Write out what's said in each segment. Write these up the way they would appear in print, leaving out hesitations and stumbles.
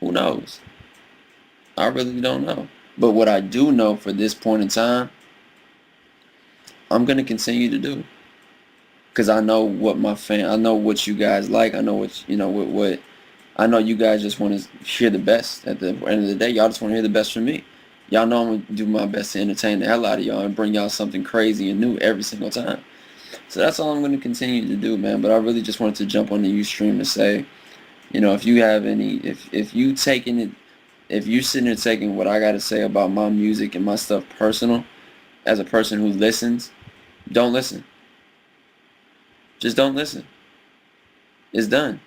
Who knows? I really don't know. But what I do know for this point in time, I'm gonna continue to do, because I know what I know what you guys like. I know what what I know. You guys just want to hear the best. At the end of the day, y'all just want to hear the best from me. Y'all know I'm gonna do my best to entertain the hell out of y'all and bring y'all something crazy and new every single time. So that's all I'm gonna continue to do, man. But I really just wanted to jump on the UStream to say, if you have any, if you taking it, if you sitting there taking what I gotta say about my music and my stuff personal, as a person who listens, don't listen. Just don't listen. It's done.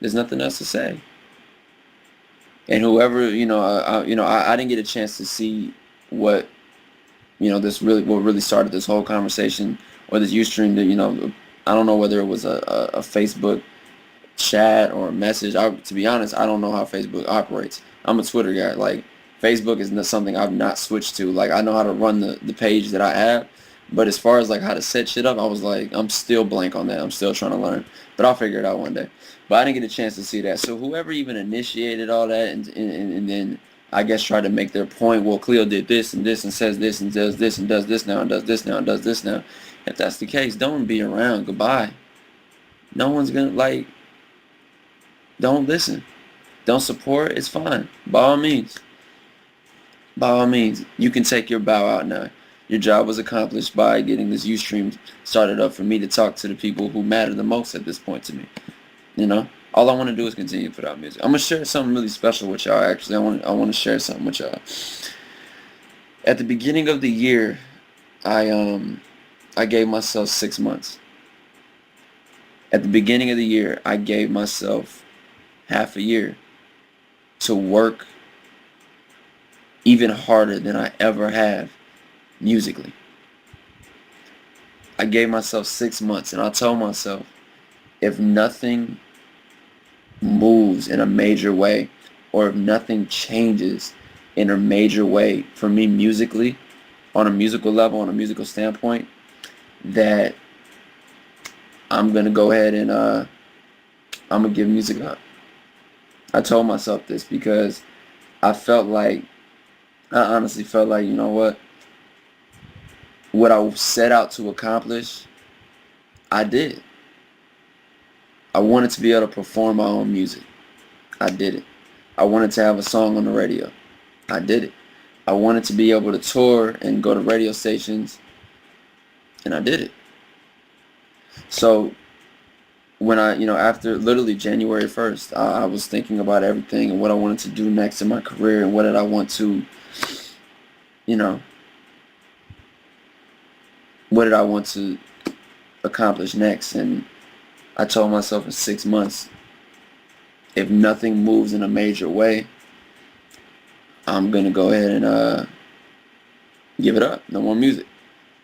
There's nothing else to say. And whoever, I didn't get a chance to see what, what really started this whole conversation, or this Ustream. That I don't know whether it was a Facebook chat or a message. To be honest, I don't know how Facebook operates. I'm a Twitter guy. Like, Facebook is not something I've not switched to. Like, I know how to run the page that I have, but as far as like how to set shit up, I was like, I'm still blank on that. I'm still trying to learn, but I'll figure it out one day. But I didn't get a chance to see that. So whoever even initiated all that, and then I guess tried to make their point, well, Cleo did this and this and says this and does this and does this now and does this now and does this now. If that's the case, don't be around. Goodbye. No one's gonna like. Don't listen. Don't support. It's fine. By all means. By all means, you can take your bow out now. Your job was accomplished by getting this Ustream started up for me to talk to the people who matter the most at this point to me. All I want to do is continue to put out music. I'm gonna share something really special with y'all. Actually, I want to share something with y'all. At the beginning of the year, I gave myself 6 months. At the beginning of the year, I gave myself half a year to work even harder than I ever have musically. I gave myself 6 months, and I told myself, if nothing moves in a major way, or if nothing changes in a major way for me musically, on a musical level, on a musical standpoint, that I'm gonna go ahead and I'm gonna give music up. I told myself this because I honestly felt like, what I set out to accomplish, I did. I wanted to be able to perform my own music. I did it. I wanted to have a song on the radio. I did it. I wanted to be able to tour and go to radio stations, and I did it. So when after literally January 1st, I was thinking about everything and what I wanted to do next in my career, and what did I want to, what did I want to accomplish next. And I told myself in 6 months, if nothing moves in a major way, I'm going to go ahead and give it up. No more music.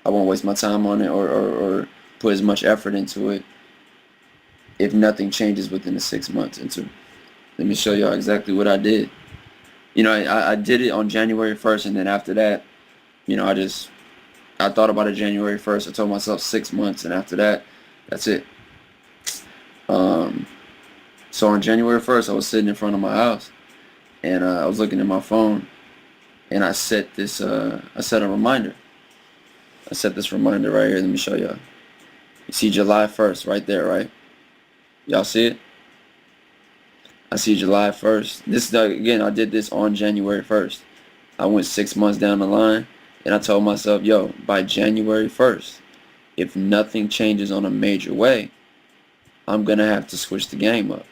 I won't waste my time on it, or put as much effort into it if nothing changes within the 6 months. And so let me show y'all exactly what I did. I did it on January 1st, and then after that, I thought about it January 1st. I told myself 6 months, and after that, that's it. So on January 1st, I was sitting in front of my house, and I was looking at my phone, and I set a reminder. I set this reminder right here. Let me show y'all. You see July 1st right there, right? Y'all see it? I see July 1st. Again, I did this on January 1st. I went 6 months down the line, and I told myself, yo, by January 1st, if nothing changes on a major way, I'm going to have to switch the game up.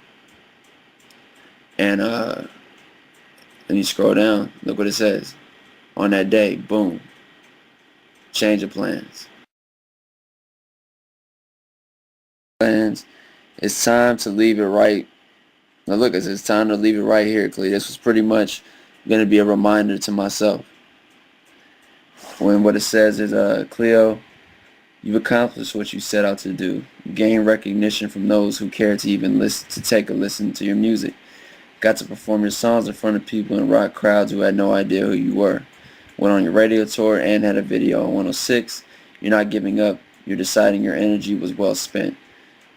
And then you scroll down, look what it says. On that day, boom, change of plans. It's time to leave it right. Now look, it's time to leave it right here, Cleo. This was pretty much going to be a reminder to myself. When what it says is, Cleo, you've accomplished what you set out to do. Gain recognition from those who care to even take a listen to your music. Got to perform your songs in front of people and rock crowds who had no idea who you were. Went on your radio tour and had a video on 106. You're not giving up. You're deciding your energy was well spent.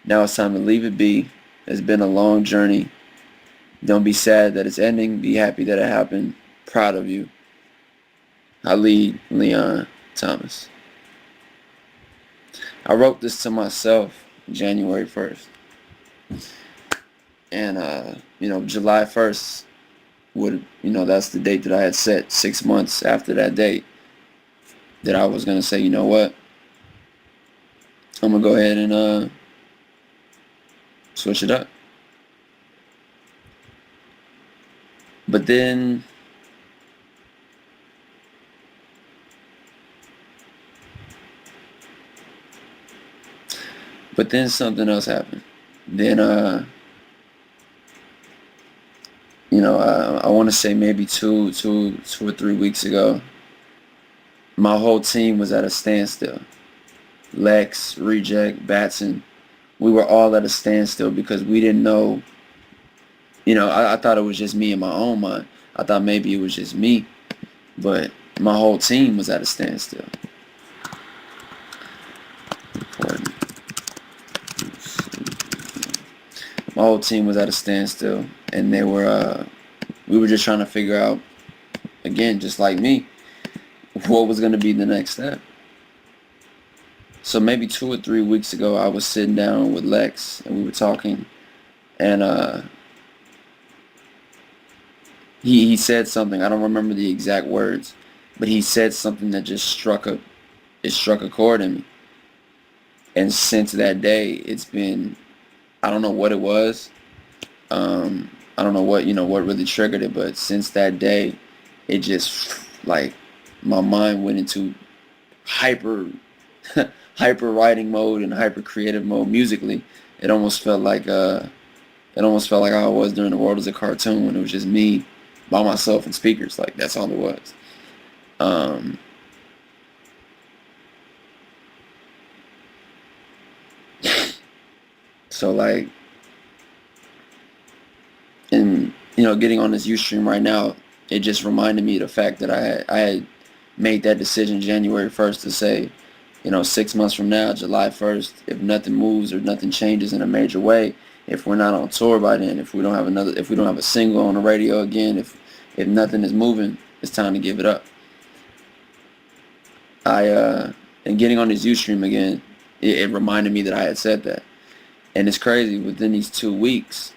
Now it's time to leave it be. It's been a long journey. Don't be sad that it's ending. Be happy that it happened. Proud of you. Khalid Leon Thomas. I wrote this to myself January 1st. And, July 1st that's the date that I had set 6 months after that date, that I was going to say, you know what? I'm going to go ahead and switch it up. But then something else happened. Then I want to say maybe two or 3 weeks ago, my whole team was at a standstill. Lex, Reject, Batson, we were all at a standstill because we didn't know. I thought it was just me in my own mind. I thought maybe it was just me, but my whole team was at a standstill. My whole team was at a standstill, and we were just trying to figure out, again, just like me, what was going to be the next step. So maybe 2 or 3 weeks ago, I was sitting down with Lex, and we were talking, and he said something. I don't remember the exact words, but he said something that just struck a chord in me. And since that day, it's been, I don't know what it was. I don't know what really triggered it, but since that day, it just, like, my mind went into hyper writing mode and hyper creative mode musically. It almost felt like how I was during The World as a Cartoon, when it was just me by myself and speakers. Like, that's all it was. So, like, and getting on this UStream right now, it just reminded me of the fact that I had made that decision January 1st to say, 6 months from now, July 1st, if nothing moves or nothing changes in a major way, if we're not on tour by then, if we don't have a single on the radio again, if nothing is moving, it's time to give it up. And getting on this UStream again, it reminded me that I had said that. And it's crazy, within these 2 weeks,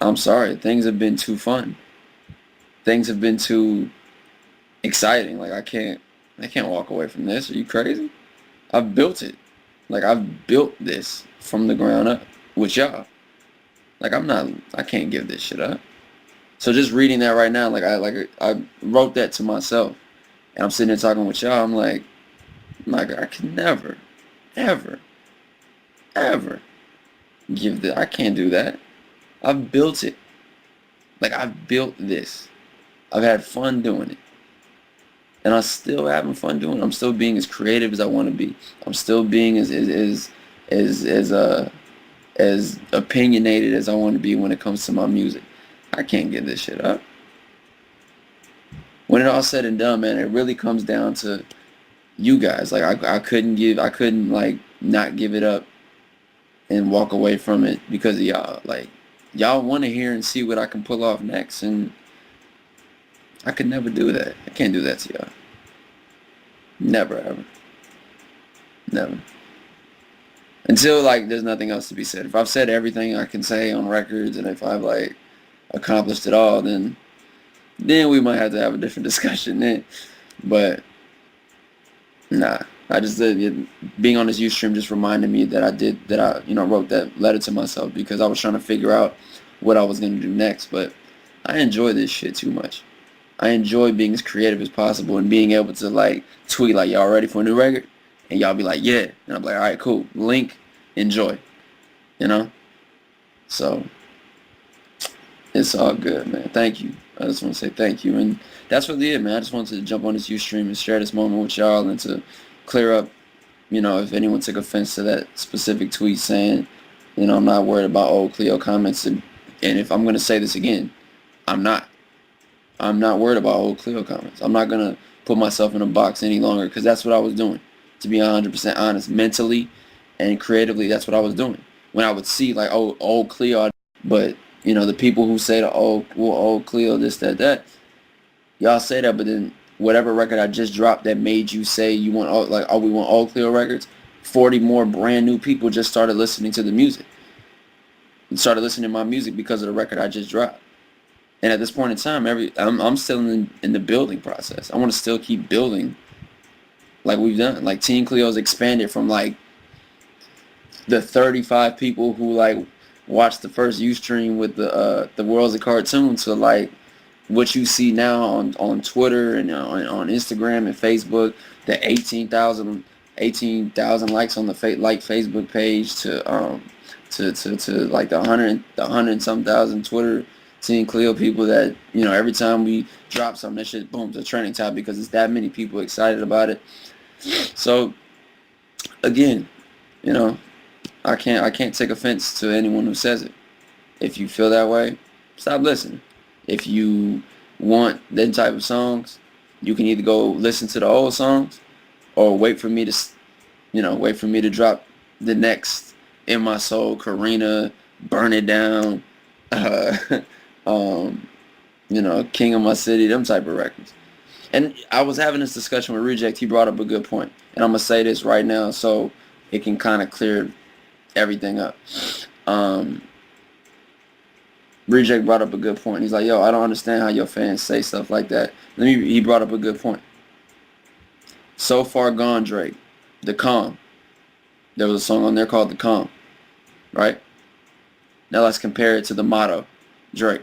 I'm sorry, things have been too fun. Things have been too exciting. Like, I can't walk away from this. Are you crazy? I've built it. Like, I've built this from the ground up with y'all. Like, I can't give this shit up. So just reading that right now, I wrote that to myself, and I'm sitting there talking with y'all. I'm like, I can never, ever, ever give this. I can't do that. I've built it. Like, I've built this. I've had fun doing it. And I'm still having fun doing it. I'm still being as creative as I want to be. I'm still being as opinionated as I want to be when it comes to my music. I can't give this shit up. When it all said and done, man, it really comes down to you guys. Like, I couldn't like not give it up and walk away from it because of y'all. Like, y'all want to hear and see what I can pull off next, and I could never do that. I can't do that to y'all. Never, ever. Never. Until, like, there's nothing else to be said. If I've said everything I can say on records, and if I've, like, accomplished it all, then we might have to have a different discussion then. But nah, I just being on this UStream just reminded me that I wrote that letter to myself because I was trying to figure out what I was gonna do next. But I enjoy this shit too much. I enjoy being as creative as possible and being able to, like, tweet like, y'all ready for a new record? And y'all be like, yeah. And I'm like, all right, cool. Link, enjoy. So it's all good, man. Thank you. I just want to say thank you. And that's really it, man. I just wanted to jump on this UStream and share this moment with y'all and to clear up, if anyone took offense to that specific tweet saying, I'm not worried about old Cleo comments. And if I'm going to say this again, I'm not worried about old Cleo comments. I'm not going to put myself in a box any longer because that's what I was doing. To be 100% honest, mentally and creatively, that's what I was doing. when I would see like, oh, old Cleo, but you know, the people who say the old Cleo, this, that, y'all say that, but then whatever record I just dropped that made you say you want like, oh, we want old Cleo records, 40 more brand new people just started listening to the music. And started listening to my music because of the record I just dropped. And at this point in time, I'm still in the building process. I want to still keep building like we've done. Like Team Cleo's expanded from like the 35 people who like watched the first UStream with the Worlds of Cartoons to like what you see now on Twitter and on Instagram and Facebook, the 18,000 likes on the Facebook page to like the 100 some thousand Twitter Team Cleo people that, you know, every time we drop something, that shit, boom, it's a trending topic because it's that many people excited about it. So again, you know, I can't take offense to anyone who says it. If you feel that way, stop listening. If you want that type of songs, you can either go listen to the old songs or wait for me to drop the next In My Soul, Karina, Burn It Down, King of My City, them type of records. And I was having this discussion with Reject. He brought up a good point. And I'm going to say this right now so it can kind of clear everything up. Reject brought up a good point. He's like, yo, I don't understand how your fans say stuff like that. He brought up a good point. So Far Gone, Drake. The Calm. There was a song on there called The Calm. Right? Now let's compare it to The Motto, Drake.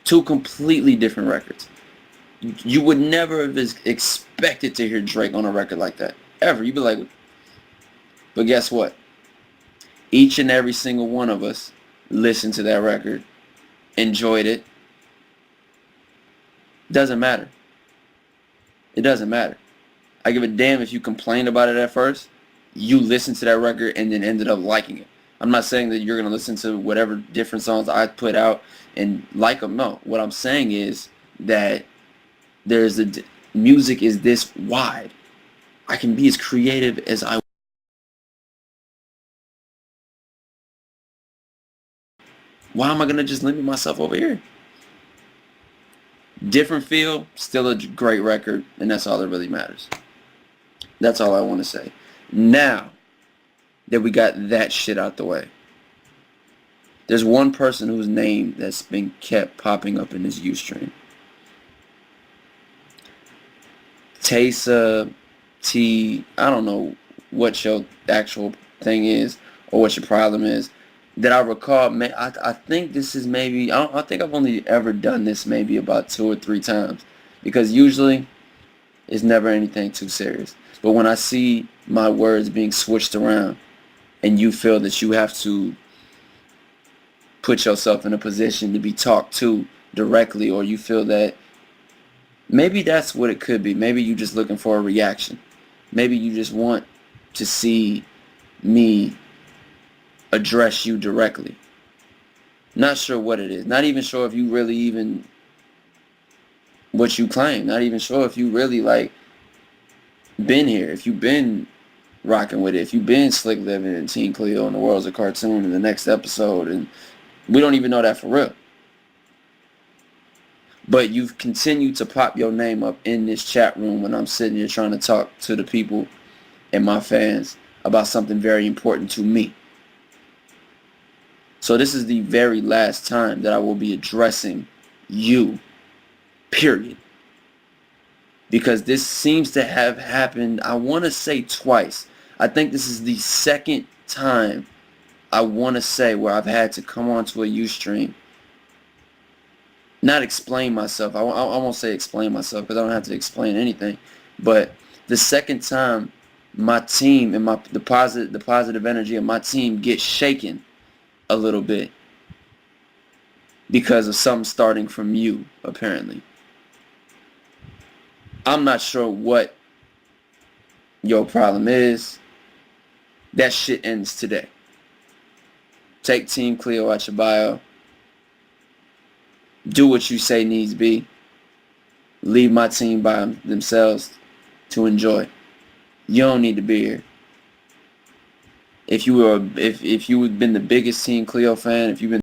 Two completely different records. You would never have expected to hear Drake on a record like that. Ever. You'd be like, but guess what? Each and every single one of us listened to that record, enjoyed it. Doesn't matter. It doesn't matter. I give a damn if you complained about it at first. You listened to that record and then ended up liking it. I'm not saying that you're going to listen to whatever different songs I put out and like them. No. What I'm saying is that music is this wide. I can be as creative as I want. Why am I going to just limit myself over here? Different feel, still a great record, and that's all that really matters. That's all I want to say. Now that we got that shit out the way, there's one person whose name that's been kept popping up in this UStream. Taysa T, I don't know what your actual thing is or what your problem is. That I recall, I think this is maybe, I think I've only ever done this maybe about 2 or 3 times. Because usually, it's never anything too serious. But when I see my words being switched around, and you feel that you have to put yourself in a position to be talked to directly, or you feel that maybe that's what it could be. Maybe you're just looking for a reaction. Maybe you just want to see me address you directly. Not sure what it is. Not even sure if you really even what you claim. Not even sure if you really like been here. If you've been rocking with it. If you've been slick living in Team Cleo and the Worlds of Cartoon in the next episode. And we don't even know that for real. But you've continued to pop your name up in this chat room when I'm sitting here trying to talk to the people and my fans about something very important to me. So this is the very last time that I will be addressing you, period. Because this seems to have happened, I want to say twice. I think this is the second time I want to say where I've had to come onto a UStream. Not explain myself. I won't say explain myself because I don't have to explain anything. But the second time my team and the positive energy of my team gets shaken a little bit because of something starting from you, apparently. I'm not sure what your problem is. That shit ends today. Take Team Cleo out your bio. Do what you say needs be. Leave my team by themselves to enjoy. You don't need to be here. if you were if you've been the biggest Team Cleo fan, if you've been